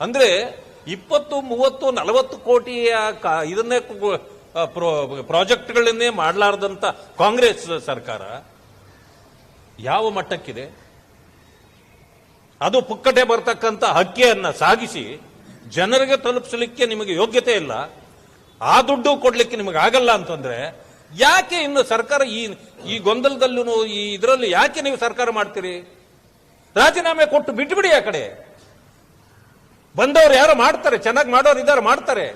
ಅಂದ್ರೆ 20, 30, 40 ಕೋಟಿಯ ಇದನ್ನೇ ಪ್ರಾಜೆಕ್ಟ್ಗಳನ್ನೇ ಮಾಡಲಾರ್ದಂತ ಕಾಂಗ್ರೆಸ್ ಸರ್ಕಾರ ಯಾವ ಮಟ್ಟಕ್ಕಿದೆ? ಅದು ಪುಕ್ಕಟೆ ಬರ್ತಕ್ಕಂಥ ಅಕ್ಕಿಯನ್ನ ಸಾಗಿಸಿ ಜನರಿಗೆ ತಲುಪಿಸಲಿಕ್ಕೆ ನಿಮಗೆ ಯೋಗ್ಯತೆ ಇಲ್ಲ, ಆ ದುಡ್ಡು ಕೊಡ್ಲಿಕ್ಕೆ ನಿಮಗೆ ಆಗಲ್ಲ ಅಂತಂದ್ರೆ ಯಾಕೆ ಇನ್ನು ಸರ್ಕಾರ ಈ ಗೊಂದಲದಲ್ಲೂ ಈ ಇದರಲ್ಲಿ ಯಾಕೆ ನೀವು ಸರ್ಕಾರ ಮಾಡ್ತೀರಿ? ರಾಜೀನಾಮೆ ಕೊಟ್ಟು ಬಿಟ್ಬಿಡಿ. ಆ ಕಡೆ ಬಂದವರು ಯಾರು ಮಾಡ್ತಾರೆ, ಚೆನ್ನಾಗಿ ಮಾಡೋರು ಇದ್ದಾರೆ, ಮಾಡ್ತಾರೆ.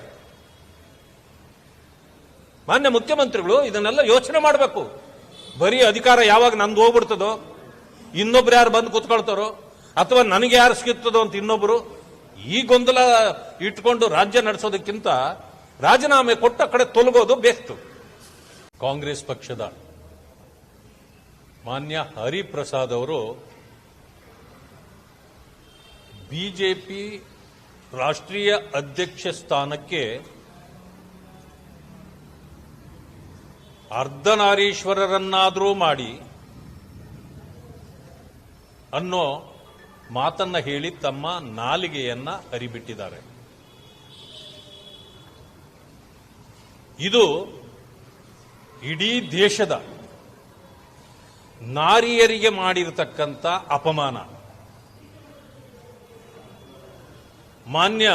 ಮಾನ್ಯ ಮುಖ್ಯಮಂತ್ರಿಗಳು ಇದನ್ನೆಲ್ಲ ಯೋಚನೆ ಮಾಡಬೇಕು. ಬರೀ ಅಧಿಕಾರ ಯಾವಾಗ ನಂದು ಹೋಗ್ಬಿಡ್ತದೋ, ಇನ್ನೊಬ್ರು ಯಾರು ಬಂದು ಕೂತ್ಕೊಳ್ತಾರೋ, ಅಥವಾ ನನಗೆ ಯಾರು ಸಿಗುತ್ತದೋ ಅಂತ ಇನ್ನೊಬ್ರು, ಈ ಗೊಂದಲ ಇಟ್ಕೊಂಡು ರಾಜ್ಯ ನಡೆಸೋದಕ್ಕಿಂತ ರಾಜೀನಾಮೆ ಕೊಟ್ಟ ಕಡೆ ತೊಲಗೋದು ಬೆಸ್ಟ್. ಕಾಂಗ್ರೆಸ್ ಪಕ್ಷದ ಮಾನ್ಯ ಹರಿಪ್ರಸಾದ್ ಅವರು ಬಿಜೆಪಿ ರಾಷ್ಟ್ರೀಯ ಅಧ್ಯಕ್ಷ ಸ್ಥಾನಕ್ಕೆ ಅರ್ಧನಾರೀಶ್ವರರನ್ನಾದರೂ ಮಾಡಿ ಅನ್ನೋ ಮಾತನ್ನ ಹೇಳಿ ತಮ್ಮ ನಾಲಿಗೆಯನ್ನ ಹರಿಬಿಟ್ಟಿದ್ದಾರೆ. ಇದು ಇಡೀ ದೇಶದ ನಾರಿಯರಿಗೆ ಮಾಡಿರತಕ್ಕಂಥ ಅಪಮಾನ. ಮಾನ್ಯ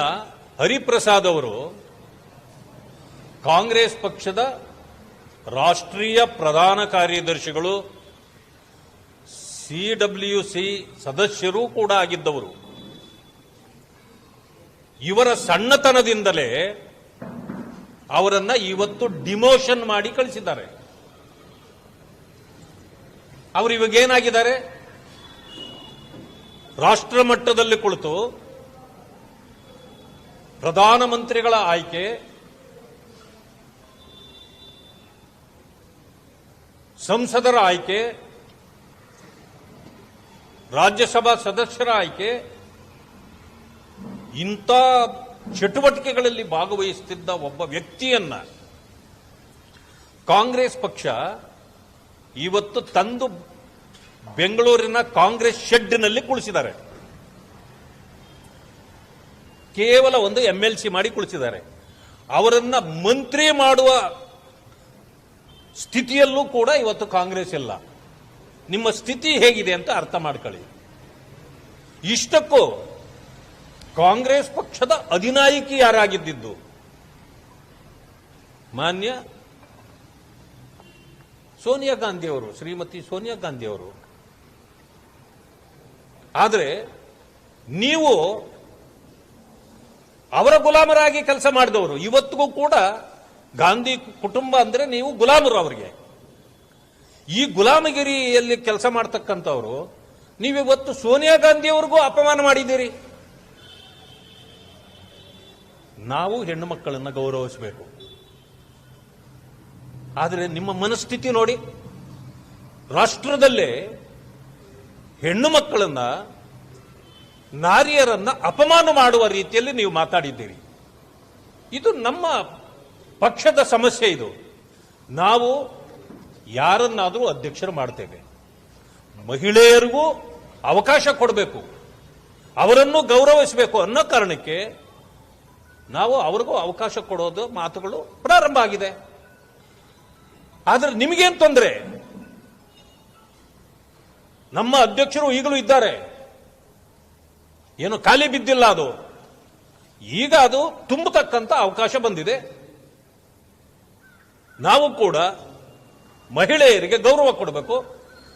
ಹರಿಪ್ರಸಾದ್ ಅವರು ಕಾಂಗ್ರೆಸ್ ಪಕ್ಷದ ರಾಷ್ಟ್ರೀಯ ಪ್ರಧಾನ ಕಾರ್ಯದರ್ಶಿಗಳು, CWC ಸದಸ್ಯರೂ ಕೂಡ ಆಗಿದ್ದವರು. ಇವರ ಸಣ್ಣತನದಿಂದಲೇ ಅವರನ್ನ ಇವತ್ತು ಡಿಮೋಷನ್ ಮಾಡಿ ಕಳಿಸಿದ್ದಾರೆ. ಅವರು ಇವಾಗೇನಾಗಿದ್ದಾರೆ? ರಾಷ್ಟ್ರ ಮಟ್ಟದಲ್ಲಿ ಕುಳಿತು ಪ್ರಧಾನಮಂತ್ರಿಗಳ ಆಯ್ಕೆ, ಸಂಸದರ ಆಯ್ಕೆ, ರಾಜ್ಯಸಭಾ ಸದಸ್ಯರ ಆಯ್ಕೆ, ಇಂಥ ಚಟುವಟಿಕೆಗಳಲ್ಲಿ ಭಾಗವಹಿಸುತ್ತಿದ್ದ ಒಬ್ಬ ವ್ಯಕ್ತಿಯನ್ನ ಕಾಂಗ್ರೆಸ್ ಪಕ್ಷ ಇವತ್ತು ತಂದು ಬೆಂಗಳೂರಿನ ಕಾಂಗ್ರೆಸ್ ಶೆಡ್ನಲ್ಲಿ ಕುಳಿಸಿದ್ದಾರೆ. ಕೇವಲ ಒಂದು MLC ಮಾಡಿ ಕುಳಿಸಿದ್ದಾರೆ. ಅವರನ್ನ ಮಂತ್ರಿ ಮಾಡುವ ಸ್ಥಿತಿಯಲ್ಲೂ ಕೂಡ ಇವತ್ತು ಕಾಂಗ್ರೆಸ್ ಇಲ್ಲ. ನಿಮ್ಮ ಸ್ಥಿತಿ ಹೇಗಿದೆ ಅಂತ ಅರ್ಥ ಮಾಡ್ಕೊಳ್ಳಿ. ಇಷ್ಟಕ್ಕೂ ಕಾಂಗ್ರೆಸ್ ಪಕ್ಷದ ಅಧಿನಾಯಕಿ ಯಾರಾಗಿದ್ದು ಮಾನ್ಯ ಸೋನಿಯಾ ಗಾಂಧಿ ಅವರು, ಶ್ರೀಮತಿ ಸೋನಿಯಾ ಗಾಂಧಿ ಅವರು. ಆದರೆ ನೀವು ಅವರ ಗುಲಾಮರಾಗಿ ಕೆಲಸ ಮಾಡಿದವರು. ಇವತ್ತಿಗೂ ಕೂಡ ಗಾಂಧಿ ಕುಟುಂಬ ಅಂದ್ರೆ ನೀವು ಗುಲಾಮರು ಅವರಿಗೆ. ಈ ಗುಲಾಮಗಿರಿಯಲ್ಲಿ ಕೆಲಸ ಮಾಡ್ತಕ್ಕಂಥವ್ರು ನೀವಿವತ್ತು ಸೋನಿಯಾ ಗಾಂಧಿಯವರಿಗೂ ಅಪಮಾನ ಮಾಡಿದ್ದೀರಿ. ನಾವು ಹೆಣ್ಣು ಮಕ್ಕಳನ್ನ ಗೌರವಿಸಬೇಕು. ಆದರೆ ನಿಮ್ಮ ಮನಸ್ಥಿತಿ ನೋಡಿ, ರಾಷ್ಟ್ರದಲ್ಲೇ ಹೆಣ್ಣು ಮಕ್ಕಳನ್ನ, ನಾರಿಯರನ್ನ ಅಪಮಾನ ಮಾಡುವ ರೀತಿಯಲ್ಲಿ ನೀವು ಮಾತಾಡಿದ್ದೀರಿ. ಇದು ನಮ್ಮ ಪಕ್ಷದ ಸಮಸ್ಯೆ. ಇದು ನಾವು ಯಾರನ್ನಾದರೂ ಅಧ್ಯಕ್ಷರು ಮಾಡ್ತೇವೆ, ಮಹಿಳೆಯರಿಗೂ ಅವಕಾಶ ಕೊಡಬೇಕು, ಅವರನ್ನು ಗೌರವಿಸಬೇಕು ಅನ್ನೋ ಕಾರಣಕ್ಕೆ ನಾವು ಅವ್ರಿಗೂ ಅವಕಾಶ ಕೊಡೋದು ಮಾತುಗಳು ಪ್ರಾರಂಭ ಆಗಿದೆ. ಆದ್ರೆ ನಿಮಗೇನು ತೊಂದರೆ? ನಮ್ಮ ಅಧ್ಯಕ್ಷರು ಈಗಲೂ ಇದ್ದಾರೆ, ಏನು ಖಾಲಿ ಬಿದ್ದಿಲ್ಲ. ಅದು ಈಗ ಅದು ತುಂಬತಕ್ಕಂಥ ಅವಕಾಶ ಬಂದಿದೆ. ನಾವು ಕೂಡ ಮಹಿಳೆಯರಿಗೆ ಗೌರವ ಕೊಡಬೇಕು,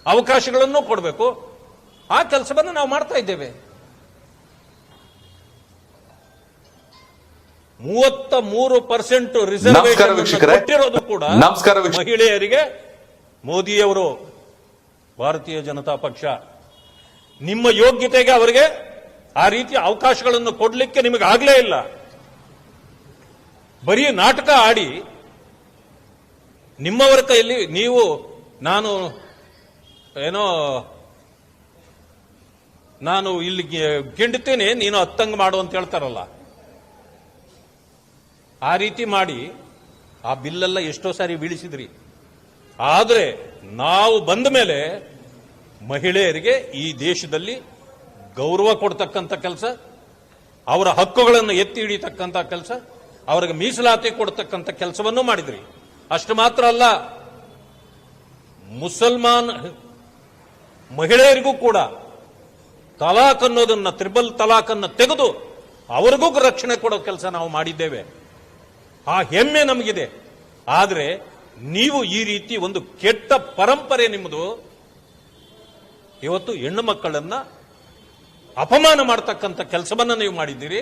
ಅವಕಾಶಗಳನ್ನು ಕೊಡಬೇಕು. ಆ ಕೆಲಸವನ್ನು ನಾವು ಮಾಡ್ತಾ ಇದ್ದೇವೆ. 33% ರಿಸರ್ವೇಶನ್ ಕೊಟ್ಟಿರೋದು ಕೂಡ ಮಹಿಳೆಯರಿಗೆ ಮೋದಿಯವರು, ಭಾರತೀಯ ಜನತಾ ಪಕ್ಷ. ನಿಮ್ಮ ಯೋಗ್ಯತೆಗೆ ಅವರಿಗೆ ಆ ರೀತಿಯ ಅವಕಾಶಗಳನ್ನು ಕೊಡಲಿಕ್ಕೆ ನಿಮಗೆ ಆಗಲೇ ಇಲ್ಲ. ಬರೀ ನಾಟಕ ಆಡಿ ನಿಮ್ಮವರ ಕೈಯಲ್ಲಿ ನೀವು ನಾನು ಇಲ್ಲಿ ಗೆಂಡುತ್ತೇನೆ, ನೀನು ಹತ್ತಂಗ್ ಮಾಡು ಅಂತ ಹೇಳ್ತಾರಲ್ಲ, ಆ ರೀತಿ ಮಾಡಿ ಆ ಬಿಲ್ಲೆಲ್ಲ ಎಷ್ಟೋ ಸಾರಿ ಬೀಳಿಸಿದ್ರಿ. ಆದರೆ ನಾವು ಬಂದ ಮೇಲೆ ಮಹಿಳೆಯರಿಗೆ ಈ ದೇಶದಲ್ಲಿ ಗೌರವ ಕೊಡ್ತಕ್ಕಂಥ ಕೆಲಸ, ಅವರ ಹಕ್ಕುಗಳನ್ನು ಎತ್ತಿ ಹಿಡಿತಕ್ಕಂಥ ಕೆಲಸ, ಅವರಿಗೆ ಮೀಸಲಾತಿ ಕೊಡ್ತಕ್ಕಂಥ ಕೆಲಸವನ್ನು ಮಾಡಿದ್ರಿ. ಅಷ್ಟು ಮಾತ್ರ ಅಲ್ಲ, ಮುಸಲ್ಮಾನ್ ಮಹಿಳೆಯರಿಗೂ ಕೂಡ ತಲಾಕ್ ಅನ್ನೋದನ್ನ, ತ್ರಿಬಲ್ ತಲಾಕ್ ಅನ್ನು ತೆಗೆದು ಅವರಿಗೂ ರಕ್ಷಣೆ ಕೊಡೋ ಕೆಲಸ ನಾವು ಮಾಡಿದ್ದೇವೆ. ಆ ಹೆಮ್ಮೆ ನಮಗಿದೆ. ಆದರೆ ನೀವು ಈ ರೀತಿ ಒಂದು ಕೆಟ್ಟ ಪರಂಪರೆ ನಿಮ್ಮದು. ಇವತ್ತು ಹೆಣ್ಣು ಮಕ್ಕಳನ್ನ ಅಪಮಾನ ಮಾಡತಕ್ಕಂಥ ಕೆಲಸವನ್ನ ನೀವು ಮಾಡಿದ್ದೀರಿ.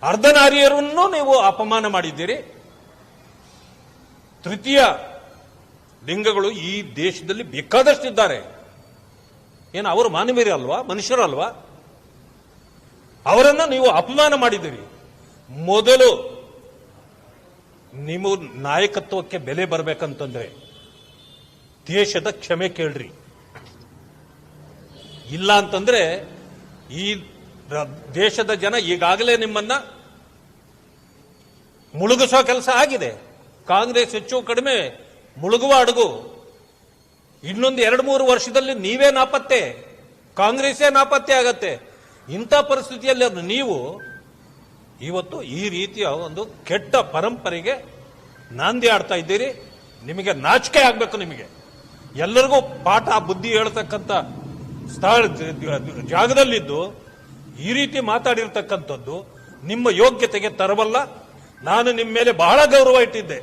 ಅರ್ಧನಾರಿಯರನ್ನು ನೀವು ಅಪಮಾನ ಮಾಡಿದ್ದೀರಿ. ತೃತೀಯ ಲಿಂಗಗಳು ಈ ದೇಶದಲ್ಲಿ ಬೇಕಾದಷ್ಟಿದ್ದಾರೆ. ಏನು ಅವರು ಮಾನವೀಯರೇ ಅಲ್ವಾ? ಮನುಷ್ಯರಲ್ವಾ? ಅವರನ್ನ ನೀವು ಅಪಮಾನ ಮಾಡಿದ್ದೀರಿ. ಮೊದಲು ನೀವು ನಾಯಕತ್ವಕ್ಕೆ ಬೆಲೆ ಬರಬೇಕಂತಂದ್ರೆ ದೇಶದ ಕ್ಷಮೆ ಕೇಳ್ರಿ. ಇಲ್ಲ ಅಂತಂದ್ರೆ ಈ ದೇಶದ ಜನ ಈಗಾಗಲೇ ನಿಮ್ಮನ್ನ ಮುಳುಗಿಸೋ ಕೆಲಸ ಆಗಿದೆ. ಕಾಂಗ್ರೆಸ್ ಹೆಚ್ಚು ಕಡಿಮೆ ಮುಳುಗುವ ಅಡುಗು. ಇನ್ನೊಂದು 2-3 ವರ್ಷದಲ್ಲಿ ನೀವೇ ನಾಪತ್ತೆ, ಕಾಂಗ್ರೆಸ್ಸೇ ನಾಪತ್ತೆ ಆಗತ್ತೆ. ಇಂಥ ಪರಿಸ್ಥಿತಿಯಲ್ಲಿ ನೀವು ಇವತ್ತು ಈ ರೀತಿಯ ಒಂದು ಕೆಟ್ಟ ಪರಂಪರೆಗೆ ನಾಂದಿ ಆಡ್ತಾ ಇದ್ದೀರಿ. ನಿಮಗೆ ನಾಚಿಕೆ ಆಗಬೇಕು. ನಿಮಗೆ ಎಲ್ಲರಿಗೂ ಪಾಠ ಬುದ್ಧಿ ಹೇಳ್ತಕ್ಕಂಥ ಸ್ಥಳ ಜಾಗದಲ್ಲಿದ್ದು ಈ ರೀತಿ ಮಾತಾಡಿರ್ತಕ್ಕಂಥದ್ದು ನಿಮ್ಮ ಯೋಗ್ಯತೆಗೆ ತರವಲ್ಲ. ನಾನು ನಿಮ್ಮ ಮೇಲೆ ಬಹಳ ಗೌರವ ಇಟ್ಟಿದ್ದೆ.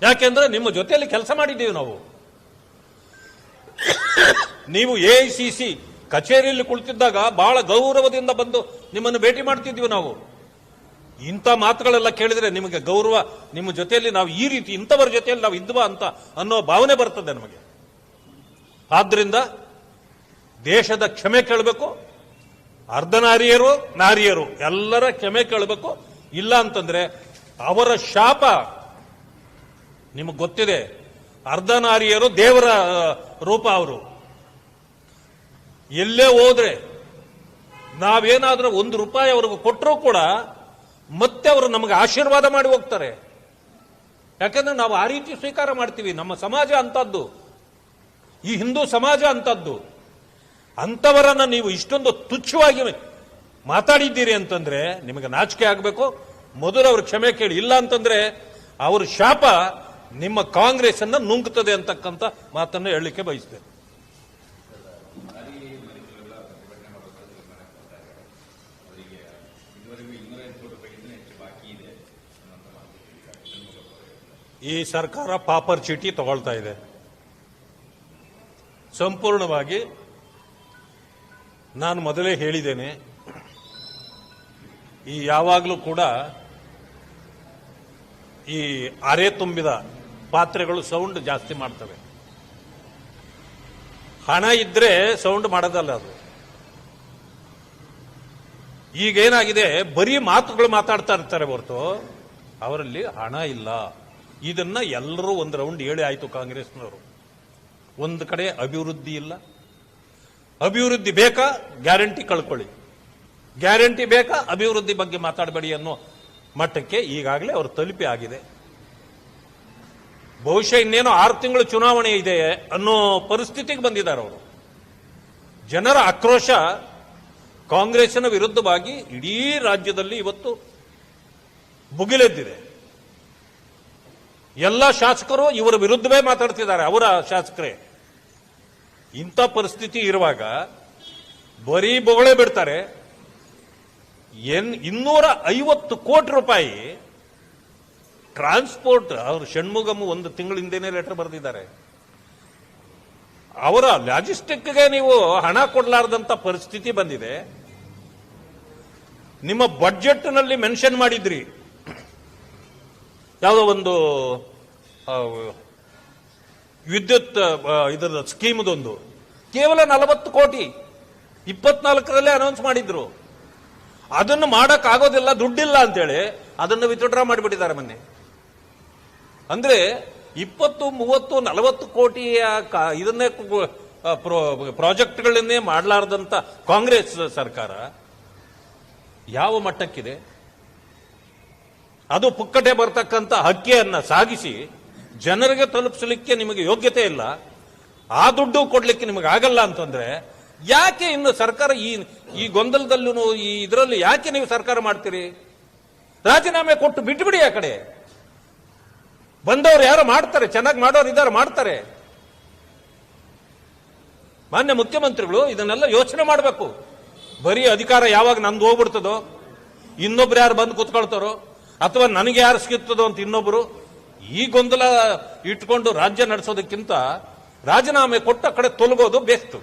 ಯಾಕೆಂದ್ರೆ ನಿಮ್ಮ ಜೊತೆಯಲ್ಲಿ ಕೆಲಸ ಮಾಡಿದ್ದೀವಿ ನಾವು. ನೀವು AICC ಕಚೇರಿಯಲ್ಲಿ ಕುಳಿತಿದ್ದಾಗ ಬಹಳ ಗೌರವದಿಂದ ಬಂದು ನಿಮ್ಮನ್ನು ಭೇಟಿ ಮಾಡ್ತಿದ್ವಿ ನಾವು. ಇಂಥ ಮಾತುಗಳೆಲ್ಲ ಕೇಳಿದ್ರೆ ನಿಮಗೆ ಗೌರವ, ನಿಮ್ಮ ಜೊತೆಯಲ್ಲಿ ನಾವು ಈ ರೀತಿ ಇಂಥವರ ಜೊತೆಯಲ್ಲಿ ನಾವು ಇದ್ವಾ ಅಂತ ಅನ್ನೋ ಭಾವನೆ ಬರ್ತದೆ ನಮಗೆ. ಆದ್ರಿಂದ ದೇಶದ ಕ್ಷಮೆ ಕೇಳಬೇಕು. ಅರ್ಧನಾರಿಯರು, ನಾರಿಯರು ಎಲ್ಲರ ಕ್ಷಮೆ ಕೇಳಬೇಕು. ಇಲ್ಲ ಅಂತಂದ್ರೆ ಅವರ ಶಾಪ ನಿಮಗೆ ಗೊತ್ತಿದೆ. ಅರ್ಧನಾರಿಯರು ದೇವರ ರೂಪ. ಅವರು ಎಲ್ಲೇ ಹೋದ್ರೆ ನಾವೇನಾದ್ರೂ ₹1 ಅವ್ರಿಗೆ ಕೊಟ್ಟರೂ ಕೂಡ ಮತ್ತೆ ಅವರು ನಮಗೆ ಆಶೀರ್ವಾದ ಮಾಡಿ ಹೋಗ್ತಾರೆ. ಯಾಕಂದ್ರೆ ನಾವು ಆ ರೀತಿ ಸ್ವೀಕಾರ ಮಾಡ್ತೀವಿ. ನಮ್ಮ ಸಮಾಜ ಅಂತದ್ದು, ಈ ಹಿಂದೂ ಸಮಾಜ ಅಂತದ್ದು. ಅಂತವರನ್ನ ನೀವು ಇಷ್ಟೊಂದು ತುಚ್ಛವಾಗಿ ಮಾತಾಡಿದ್ದೀರಿ ಅಂತಂದ್ರೆ ನಿಮಗೆ ನಾಚಿಕೆ ಆಗಬೇಕು. ಮೊದಲು ಅವ್ರ ಕ್ಷಮೆ ಕೇಳಿ. ಇಲ್ಲ ಅಂತಂದ್ರೆ ಅವ್ರ ಶಾಪ ನಿಮ್ಮ ಕಾಂಗ್ರೆಸ್ ಅನ್ನ ನುಂಗ್ತದೆ ಅಂತಕ್ಕಂಥ ಮಾತನ್ನು ಹೇಳಲಿಕ್ಕೆ ಬಯಸ್ತೇನೆ. ಈ ಸರ್ಕಾರ ಪಾಪರ್ ಚೀಟಿ ತಗೊಳ್ತಾ ಇದೆ. ಸಂಪೂರ್ಣವಾಗಿ ನಾನು ಮೊದಲೇ ಹೇಳಿದ್ದೇನೆ, ಈ ಯಾವಾಗಲೂ ಕೂಡ ಈ ಅರೆ ತುಂಬಿದ ಪಾತ್ರೆಗಳು ಸೌಂಡ್ ಜಾಸ್ತಿ ಮಾಡ್ತವೆ. ಹಣ ಇದ್ರೆ ಸೌಂಡ್ ಮಾಡೋದಲ್ಲ ಅದು. ಈಗೇನಾಗಿದೆ, ಬರೀ ಮಾತುಗಳು ಮಾತಾಡ್ತಾ ಇರ್ತಾರೆ ಹೊರತು ಅವರಲ್ಲಿ ಹಣ ಇಲ್ಲ. ಇದನ್ನ ಎಲ್ಲರೂ ಒಂದು ರೌಂಡ್ ಹೇಳಿ ಆಯ್ತು ಕಾಂಗ್ರೆಸ್ನವರು. ಒಂದು ಕಡೆ ಅಭಿವೃದ್ಧಿ ಇಲ್ಲ. ಅಭಿವೃದ್ಧಿ ಬೇಕಾ, ಗ್ಯಾರಂಟಿ ಕಳ್ಕೊಳ್ಳಿ. ಗ್ಯಾರಂಟಿ ಬೇಕಾ, ಅಭಿವೃದ್ಧಿ ಬಗ್ಗೆ ಮಾತಾಡಬೇಡಿ ಅನ್ನೋ ಮಟ್ಟಕ್ಕೆ ಈಗಾಗಲೇ ಅವರು ತಲುಪಿ ಆಗಿದೆ. ಬಹುಶಃ ಇನ್ನೇನೋ 6 ತಿಂಗಳು ಚುನಾವಣೆ ಇದೆ ಅನ್ನೋ ಪರಿಸ್ಥಿತಿಗೆ ಬಂದಿದ್ದಾರೆ ಅವರು. ಜನರ ಆಕ್ರೋಶ ಕಾಂಗ್ರೆಸ್ಸಿನ ವಿರುದ್ಧವಾಗಿ ಇಡೀ ರಾಜ್ಯದಲ್ಲಿ ಇವತ್ತು ಭುಗಿಲೆದ್ದಿದೆ. ಎಲ್ಲ ಶಾಸಕರು ಇವರ ವಿರುದ್ಧವೇ ಮಾತಾಡ್ತಿದ್ದಾರೆ, ಅವರ ಶಾಸಕರೇ. ಇಂಥ ಪರಿಸ್ಥಿತಿ ಇರುವಾಗ ಬರೀ ಬೊಗಳೆ ಬಿಡ್ತಾರೆ. 250 ಕೋಟಿ ರೂಪಾಯಿ ಟ್ರಾನ್ಸ್ಪೋರ್ಟ್, ಅವರು ಷಣ್ಮುಗಮ್ 1 ತಿಂಗಳಿಂದೇನೆ ಲೆಟರ್ ಬರೆದಿದ್ದಾರೆ. ಅವರ ಲಾಜಿಸ್ಟಿಕ್ಗೆ ನೀವು ಹಣ ಕೊಡಲಾರದಂತ ಪರಿಸ್ಥಿತಿ ಬಂದಿದೆ. ನಿಮ್ಮ ಬಡ್ಜೆಟ್ನಲ್ಲಿ ಮೆನ್ಷನ್ ಮಾಡಿದ್ರಿ, ಯಾವುದೋ ಒಂದು ವಿದ್ಯುತ್ ಇದರ ಸ್ಕೀಮ್ದೊಂದು, ಕೇವಲ 40 ಕೋಟಿ 24ರಲ್ಲೇ ಅನೌನ್ಸ್ ಮಾಡಿದ್ರು. ಅದನ್ನು ಮಾಡಕ್ ಆಗೋದಿಲ್ಲ, ದುಡ್ಡಿಲ್ಲ ಅಂತೇಳಿ ಅದನ್ನು ವಿತ್ಡ್ರಾ ಮಾಡಿಬಿಟ್ಟಿದ್ದಾರೆ ಮೊನ್ನೆ. ಅಂದ್ರೆ 20, 30, 40 ಕೋಟಿಯ ಇದನ್ನೇ ಪ್ರಾಜೆಕ್ಟ್ಗಳನ್ನೇ ಮಾಡಲಾರದಂತ ಕಾಂಗ್ರೆಸ್ ಸರ್ಕಾರ ಯಾವ ಮಟ್ಟಕ್ಕಿದೆ? ಅದು ಪುಕ್ಕಟೆ ಬರ್ತಕ್ಕಂಥ ಅಕ್ಕಿಯನ್ನ ಸಾಗಿಸಿ ಜನರಿಗೆ ತಲುಪಿಸಲಿಕ್ಕೆ ನಿಮಗೆ ಯೋಗ್ಯತೆ ಇಲ್ಲ. ಆ ದುಡ್ಡು ಕೊಡ್ಲಿಕ್ಕೆ ನಿಮಗೆ ಆಗಲ್ಲ ಅಂತಂದ್ರೆ ಯಾಕೆ ಇನ್ನು ಸರ್ಕಾರ ಈ ಗೊಂದಲದಲ್ಲೂ ಈ ಇದರಲ್ಲಿ ಯಾಕೆ ನೀವು ಸರ್ಕಾರ ಮಾಡ್ತೀರಿ? ರಾಜೀನಾಮೆ ಕೊಟ್ಟು ಬಿಟ್ಬಿಡಿ ಆ ಕಡೆ. ಬಂದವರು ಯಾರು ಮಾಡ್ತಾರೆ, ಚೆನ್ನಾಗಿ ಮಾಡೋರು ಇದ್ದಾರೆ, ಮಾಡ್ತಾರೆ. ಮಾನ್ಯ ಮುಖ್ಯಮಂತ್ರಿಗಳು ಇದನ್ನೆಲ್ಲ ಯೋಚನೆ ಮಾಡಬೇಕು. ಬರೀ ಅಧಿಕಾರ ಯಾವಾಗ ನಂದು ಹೋಗ್ಬಿಡ್ತದೋ, ಇನ್ನೊಬ್ರು ಯಾರು ಬಂದು ಕೂತ್ಕೊಳ್ತಾರೋ, ಅಥವಾ ನನಗೆ ಯಾರು ಸಿಗುತ್ತದೋ ಅಂತ ಇನ್ನೊಬ್ರು, ಈ ಗೊಂದಲ ಇಟ್ಕೊಂಡು ರಾಜ್ಯ ನಡೆಸೋದಕ್ಕಿಂತ ರಾಜೀನಾಮೆ ಕೊಟ್ಟು ಆ ಕಡೆ ತೊಲಗೋದು ಬೆಸ್ಟ್.